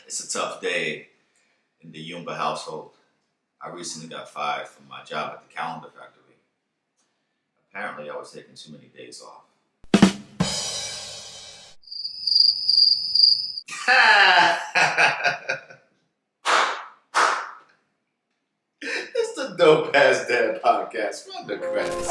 It's a tough day in the Yumba household. I recently got fired from my job at the calendar factory. Apparently, I was taking too many days off. It's the Dope Ass Dad Podcast. Run the credits.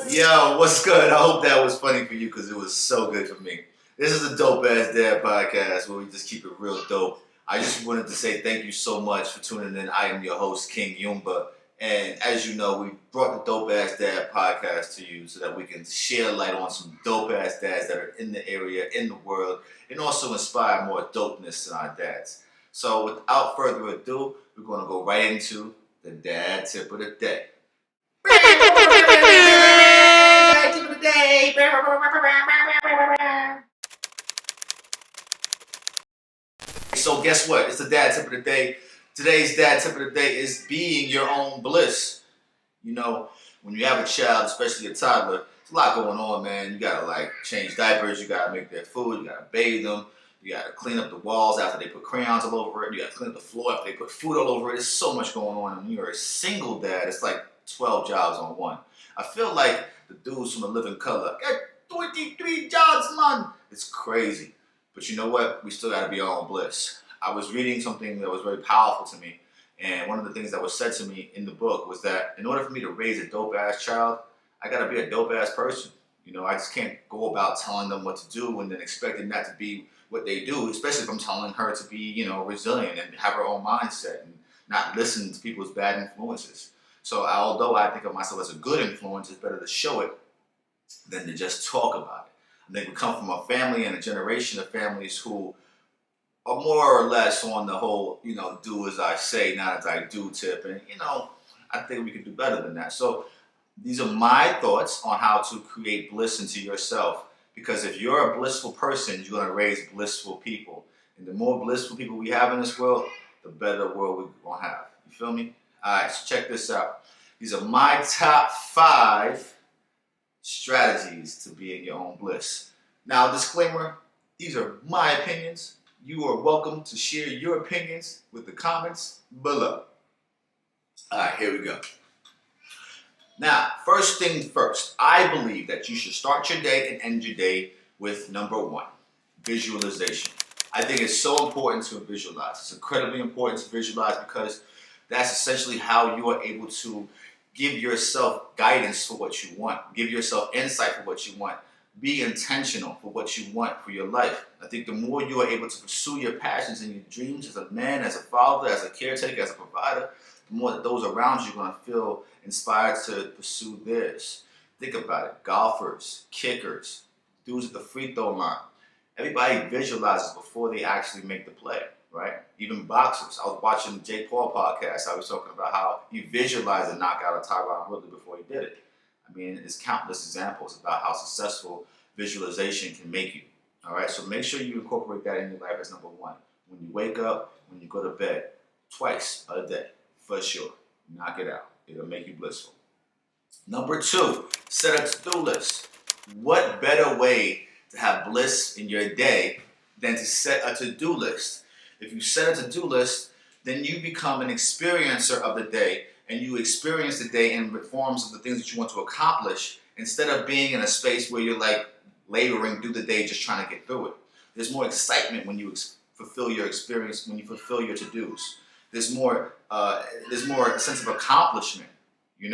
Yo, what's good? I hope that was funny for you because it was so good for me. This is the Dope Ass Dad Podcast where we just keep it real dope. I just wanted to say thank you so much for tuning in. I am your host, King Yumba. And as you know, we brought the Dope Ass Dad Podcast to you so that we can share light on some dope ass dads that are in the area, in the world, and also inspire more dopeness in our dads. So without further ado, we're going to go right into the dad tip of the day. So guess what? It's the dad tip of the day. Today's dad tip of the day is being your own bliss. You know, when you have a child, especially a toddler, there's a lot going on, man. You gotta change diapers, you gotta make their food, you gotta bathe them, you gotta clean up the walls after they put crayons all over it, you gotta clean up the floor after they put food all over it. There's so much going on. And when you're a single dad, it's like 12 jobs on one. I feel like the dudes from The Living Color got 23 jobs, man. It's crazy. But you know what? We still gotta be our own bliss. I was reading something that was very powerful to me. And one of the things that was said to me in the book was that in order for me to raise a dope-ass child, I gotta be a dope-ass person. You know, I just can't go about telling them what to do and then expecting that to be what they do, especially if I'm telling her to be, resilient and have her own mindset and not listen to people's bad influences. So although I think of myself as a good influence, it's better to show it than to just talk about it. I think we come from a family and a generation of families who are more or less on the whole, do as I say, not as I do tip. And, I think we could do better than that. So these are my thoughts on how to create bliss into yourself. Because if you're a blissful person, you're going to raise blissful people. And the more blissful people we have in this world, the better world we're going to have. You feel me? All right, so check this out. These are my top 5 strategies to be in your own bliss. Now, disclaimer, these are my opinions. You are welcome to share your opinions with the comments below. All right, here we go. Now, first thing first, I believe that you should start your day and end your day with number 1, visualization. I think it's so important to visualize. It's incredibly important to visualize because that's essentially how you are able to give yourself guidance for what you want, give yourself insight for what you want. Be intentional for what you want for your life. I think the more you are able to pursue your passions and your dreams as a man, as a father, as a caretaker, as a provider, the more that those around you are going to feel inspired to pursue theirs. Think about it. Golfers, kickers, dudes at the free throw line. Everybody visualizes before they actually make the play, right? Even boxers. I was watching the Jake Paul podcast. I was talking about how he visualized the knockout of Tyron Woodley before he did it. I mean, there's countless examples about how successful visualization can make you. All right, so make sure you incorporate that in your life as number 1. When you wake up, when you go to bed, twice a day, for sure. Knock it out. It'll make you blissful. Number 2, set a to-do list. What better way to have bliss in your day than to set a to-do list? If you set a to-do list, then you become an experiencer of the day, and you experience the day in the forms of the things that you want to accomplish instead of being in a space where you're laboring through the day just trying to get through it. There's more excitement when you fulfill your experience, when you fulfill your to-dos. There's more a sense of accomplishment, you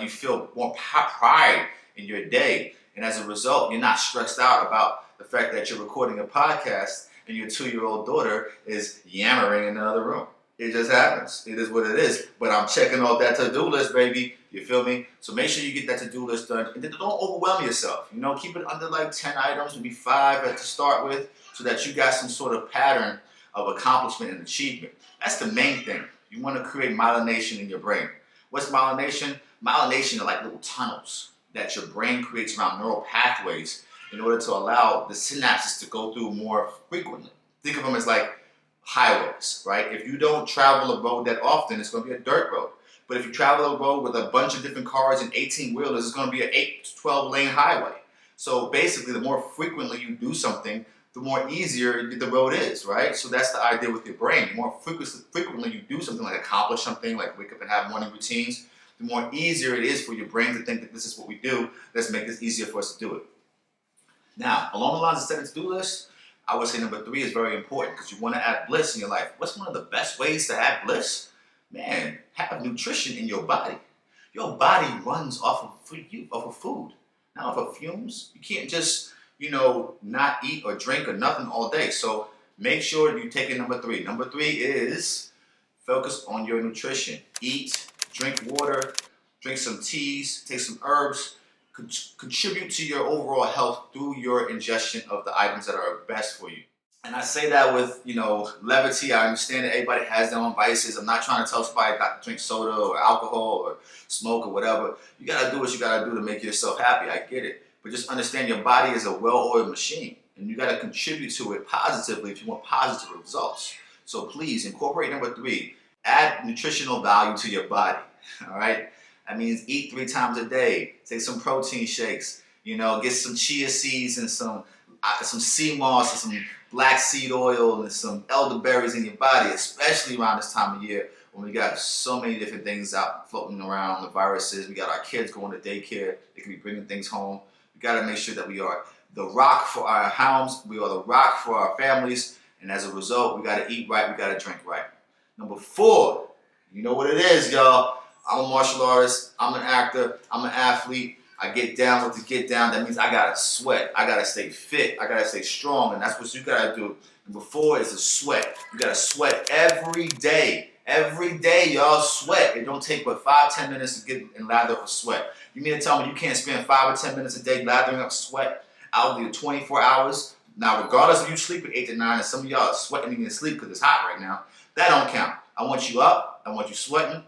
feel more pride in your day. And as a result, you're not stressed out about the fact that you're recording a podcast and your 2-year-old daughter is yammering in the other room. It just happens. It is what it is. But I'm checking off that to-do list, baby. You feel me? So make sure you get that to-do list done. And then don't overwhelm yourself. Keep it under 10 items, maybe 5 to start with, so that you got some sort of pattern of accomplishment and achievement. That's the main thing. You want to create myelination in your brain. What's myelination? Myelination are like little tunnels that your brain creates around neural pathways in order to allow the synapses to go through more frequently. Think of them as like highways, right? If you don't travel a road that often, it's going to be a dirt road. But if you travel the road with a bunch of different cars and 18-wheelers, it's going to be an 8 to 12 lane highway. So basically, the more frequently you do something, the more easier the road is, right? So that's the idea with your brain. The more frequently you do something, like accomplish something, like wake up and have morning routines, the more easier it is for your brain to think that this is what we do. Let's make this easier for us to do it. Now, along the lines of setting to-do lists, I would say number 3 is very important because you want to add bliss in your life. What's one of the best ways to add bliss? Man, have nutrition in your body. Your body runs off of food, not off of fumes. You can't just, not eat or drink or nothing all day. So make sure you take in number 3. Number 3 is focus on your nutrition. Eat, drink water, drink some teas, take some herbs. Contribute to your overall health through your ingestion of the items that are best for you. And I say that with, levity. I understand that everybody has their own vices. I'm not trying to tell somebody not to drink soda or alcohol or smoke or whatever. You got to do what you got to do to make yourself happy. I get it. But just understand your body is a well-oiled machine. And you got to contribute to it positively if you want positive results. So please incorporate number 3. Add nutritional value to your body. All right? That means eat 3 times a day. Take some protein shakes. Get some chia seeds and some sea moss and some black seed oil and some elderberries in your body, especially around this time of year when we got so many different things out floating around, the viruses. We got our kids going to daycare. They can be bringing things home. We got to make sure that we are the rock for our homes. We are the rock for our families. And as a result, we got to eat right. We got to drink right. Number 4, you know what it is, y'all. I'm a martial artist. I'm an actor. I'm an athlete. I get down with the get down. That means I gotta sweat. I gotta stay fit. I gotta stay strong, and that's what you gotta do. Number 4 is to sweat. You gotta sweat every day. Every day, y'all sweat. It don't take but 5-10 minutes to get and lather up a sweat. You mean to tell me you can't spend 5 or 10 minutes a day lathering up sweat out of your 24 hours? Now, regardless of you sleeping 8 to 9, and some of y'all are sweating even in sleep because it's hot right now, that don't count. I want you up. I want you sweating.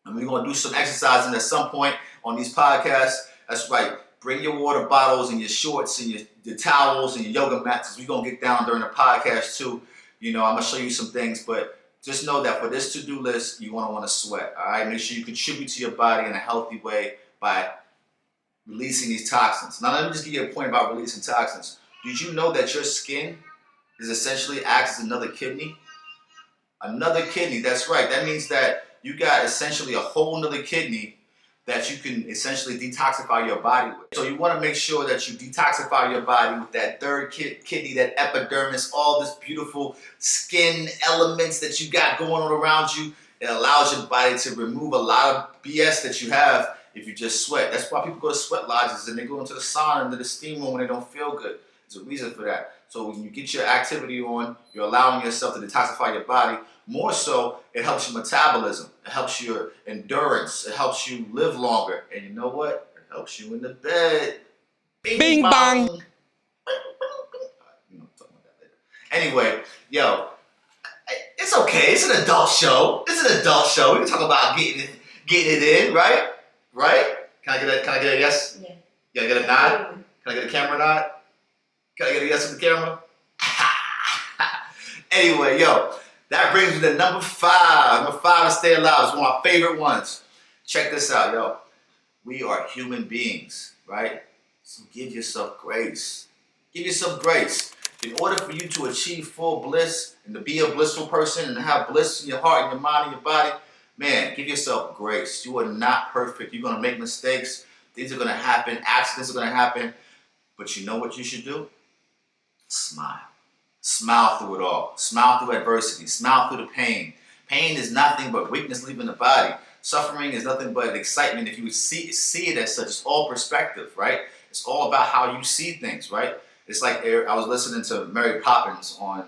And we're going to do some exercising at some point on these podcasts. That's right. Bring your water bottles and your shorts and your towels and your yoga mats. We're going to get down during the podcast too. I'm going to show you some things. But just know that for this to-do list, you want to sweat. All right? Make sure you contribute to your body in a healthy way by releasing these toxins. Now, let me just give you a point about releasing toxins. Did you know that your skin is essentially acts as another kidney? Another kidney. That's right. That means that you got essentially a whole nother kidney that you can essentially detoxify your body with. So you want to make sure that you detoxify your body with that third kidney, that epidermis, all this beautiful skin elements that you got going on around you. It allows your body to remove a lot of BS that you have if you just sweat. That's why people go to sweat lodges and they go into the sauna, into the steam room when they don't feel good. There's a reason for that. So when you get your activity on, you're allowing yourself to detoxify your body. More so, it helps your metabolism. It helps your endurance. It helps you live longer. And you know what? It helps you in the bed. Bing, bing bang. Bing, bing. Talk about that later. Anyway, it's okay. It's an adult show. It's an adult show. We can talk about getting it in, right? Right? Can I get a yes? Yeah. Can I get a nod? Can I get a camera nod? Can I get a yes from the camera? Anyway, that brings me to number 5. Number 5 is stay alive. It's one of my favorite ones. Check this out, We are human beings, right? So give yourself grace. Give yourself grace. In order for you to achieve full bliss and to be a blissful person and to have bliss in your heart and your mind and your body, man, give yourself grace. You are not perfect. You're going to make mistakes. Things are going to happen. Accidents are going to happen. But you know what you should do? Smile. Smile through it all. Smile through adversity. Smile through the pain. Pain is nothing but weakness leaving the body. Suffering is nothing but excitement. If you would see it as such, it's all perspective, right? It's all about how you see things, right? It's like I was listening to Mary Poppins on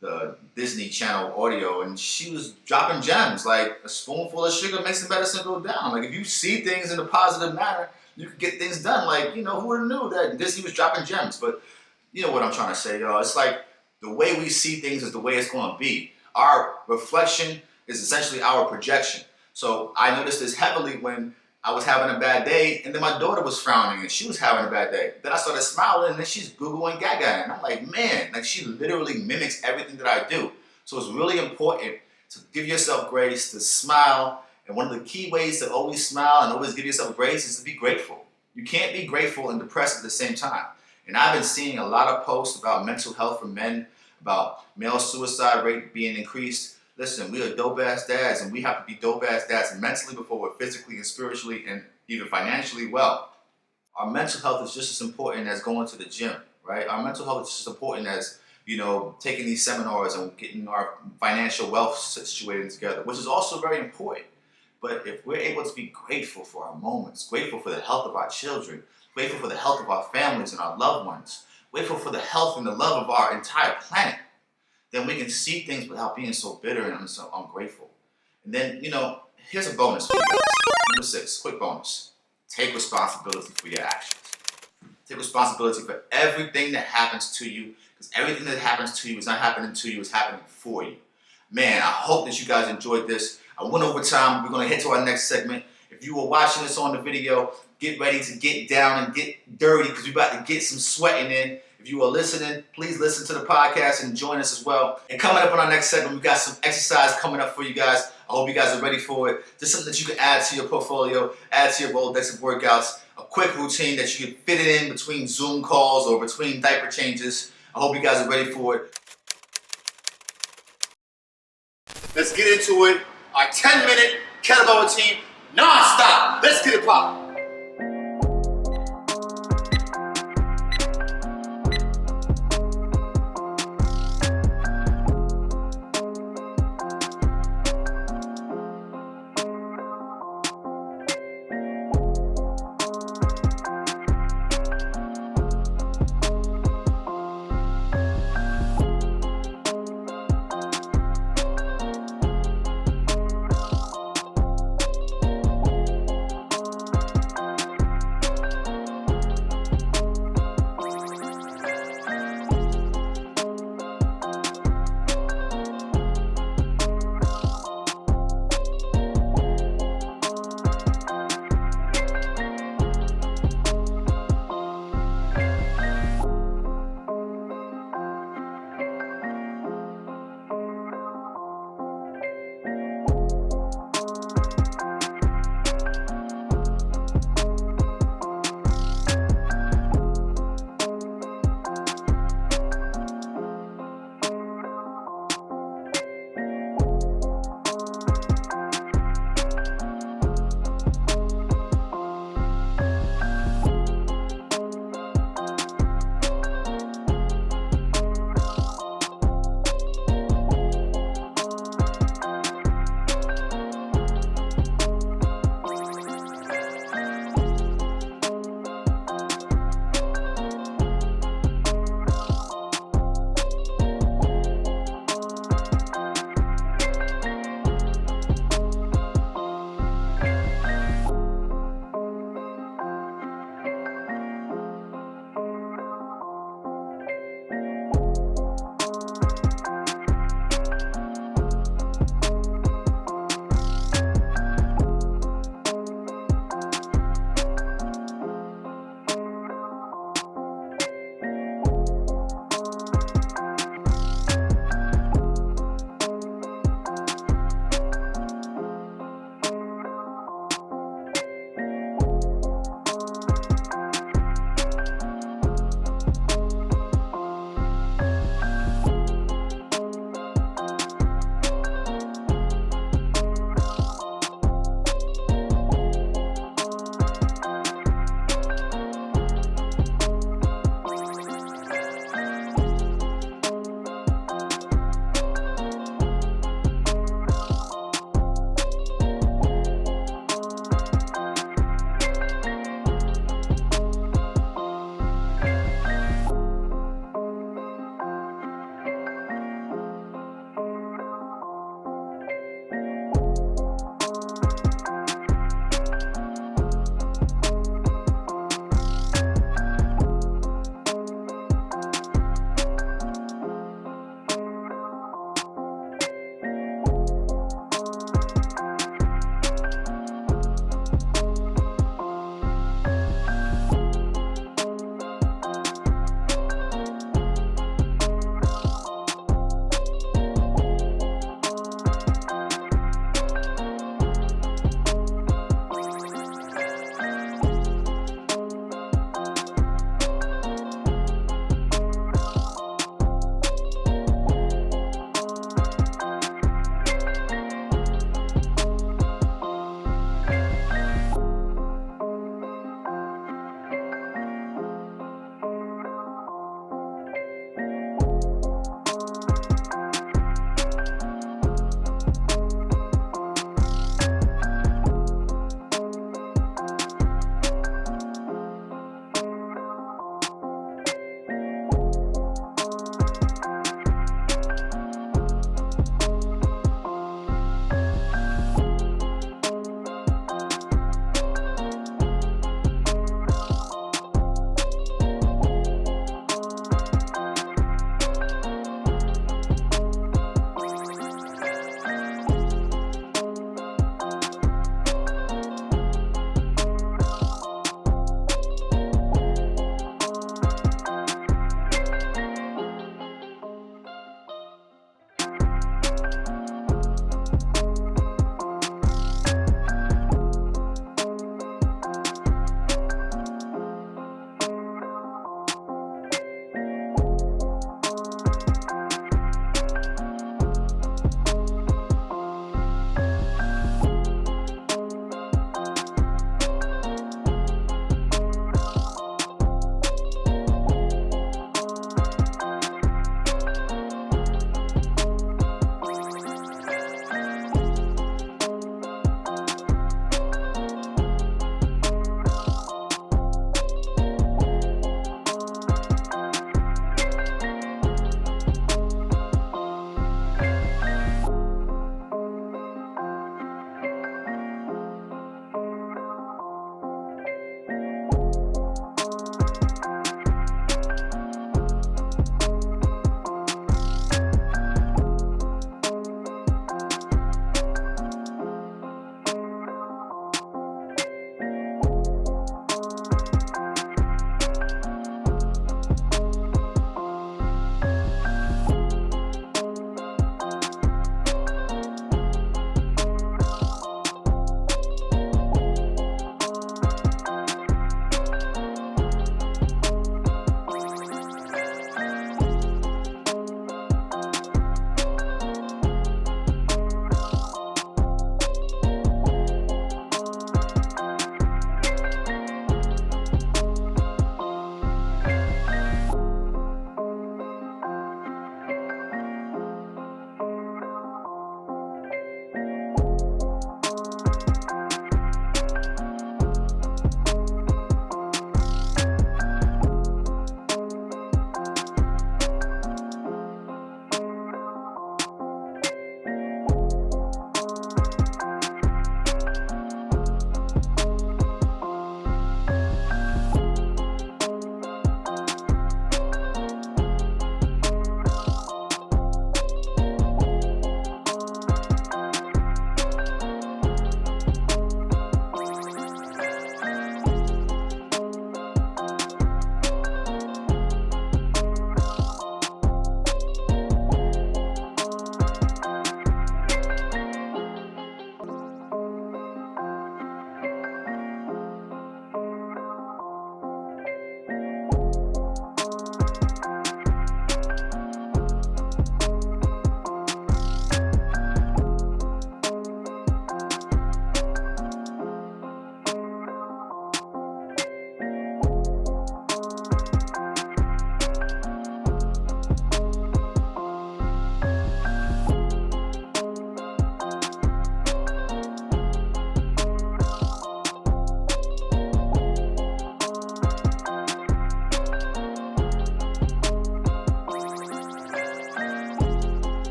the Disney Channel audio, and she was dropping gems. Like a spoonful of sugar makes the medicine go down. Like if you see things in a positive manner, you can get things done. Like, who would have knew that Disney was dropping gems? But you know what I'm trying to say, y'all. It's like the way we see things is the way it's going to be. Our reflection is essentially our projection. So I noticed this heavily when I was having a bad day, and then my daughter was frowning, and she was having a bad day. Then I started smiling, and then she's Google and Gaga, and I'm like, man, like she literally mimics everything that I do. So it's really important to give yourself grace, to smile, And one of the key ways to always smile and always give yourself grace is to be grateful. You can't be grateful and depressed at the same time. And I've been seeing a lot of posts about mental health for men, about male suicide rate being increased. Listen, we are dope-ass dads, and we have to be dope-ass dads mentally before we're physically and spiritually and even financially well. Our mental health is just as important as going to the gym, right? Our mental health is just as important as, taking these seminars and getting our financial wealth situated together, which is also very important. But if we're able to be grateful for our moments, grateful for the health of our children, grateful for the health of our families and our loved ones, grateful for the health and the love of our entire planet, then we can see things without being so bitter and so ungrateful. And then, here's a bonus for you guys. Number 6, quick bonus. Take responsibility for your actions. Take responsibility for everything that happens to you, because everything that happens to you is not happening to you, it's happening for you. Man, I hope that you guys enjoyed this. I went over time. We're going to head to our next segment. If you were watching this on the video, get ready to get down and get dirty, because we're about to get some sweating in. If you are listening, please listen to the podcast and join us as well. And coming up on our next segment, we've got some exercise coming up for you guys. I hope you guys are ready for it. Just something that you can add to your portfolio, add to your Rolodex of workouts, a quick routine that you can fit it in between Zoom calls or between diaper changes. I hope you guys are ready for it. Let's get into it. Our 10-minute kettlebell routine, non-stop. Let's get it poppin'.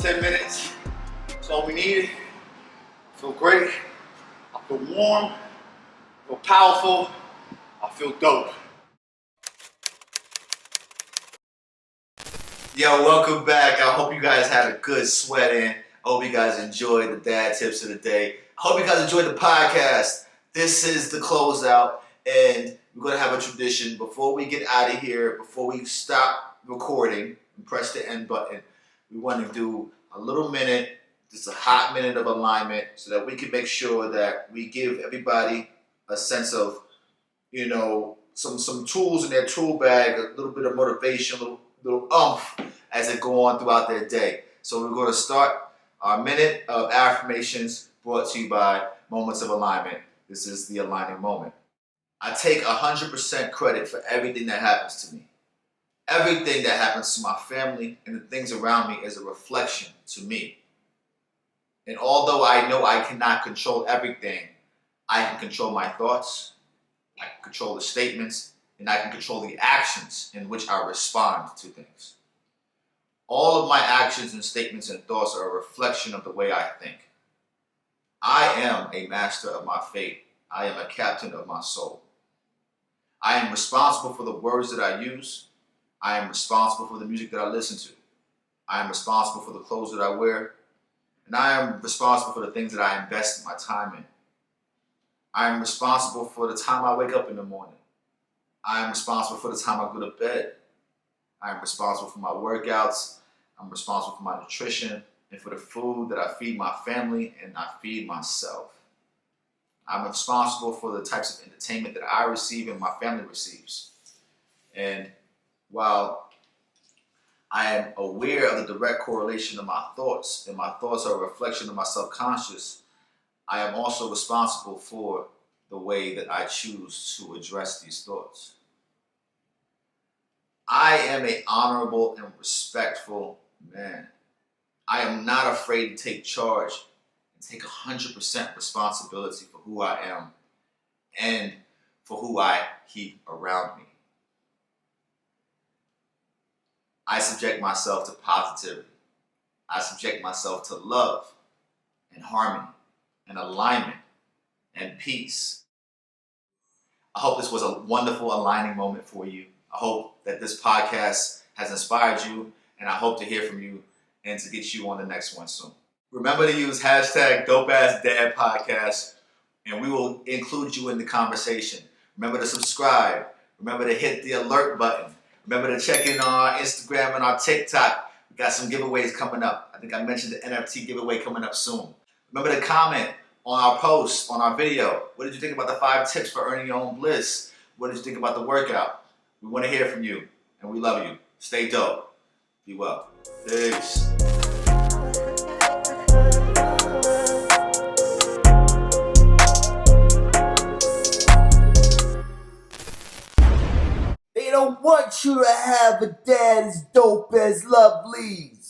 10 minutes. That's all we need. I feel great. I feel warm. I feel powerful. I feel dope. Yo, welcome back. I hope you guys had a good sweat in. I hope you guys enjoyed the dad tips of the day. I hope you guys enjoyed the podcast. This is the closeout, and we're going to have a tradition. Before we get out of here, before we stop recording and press the end button, we want to do a little minute, just a hot minute of alignment so that we can make sure that we give everybody a sense of, you know, some tools in their tool bag, a little bit of motivation, a little oomph as they go on throughout their day. So we're going to start our minute of affirmations brought to you by Moments of Alignment. This is the aligning moment. I take 100% credit for everything that happens to me. Everything that happens to my family and the things around me is a reflection to me. And although I know I cannot control everything, I can control my thoughts, I can control the statements, and I can control the actions in which I respond to things. All of my actions and statements and thoughts are a reflection of the way I think. I am a master of my fate. I am a captain of my soul. I am responsible for the words that I use. I am responsible for the music that I listen to. I am responsible for the clothes that I wear. And I am responsible for the things that I invest my time in. I am responsible for the time I wake up in the morning. I am responsible for the time I go to bed. I am responsible for my workouts. I'm responsible for my nutrition and for the food that I feed my family and I feed myself. I'm responsible for the types of entertainment that I receive and my family receives. And while I am aware of the direct correlation of my thoughts, and my thoughts are a reflection of my subconscious, I am also responsible for the way that I choose to address these thoughts. I am an honorable and respectful man. I am not afraid to take charge and take 100% responsibility for who I am and for who I keep around me. I subject myself to positivity. I subject myself to love and harmony and alignment and peace. I hope this was a wonderful aligning moment for you. I hope that this podcast has inspired you, and I hope to hear from you and to get you on the next one soon. Remember to use hashtag DopeAssDadPodcast, and we will include you in the conversation. Remember to subscribe. Remember to hit the alert button. Remember to check in on our Instagram and our TikTok. We got some giveaways coming up. I think I mentioned the NFT giveaway coming up soon. Remember to comment on our post, on our video. What did you think about the 5 tips for earning your own bliss? What did you think about the workout? We want to hear from you, and we love you. Stay dope. Be well. Peace. They don't want you to have a dad as dope as Lovely's.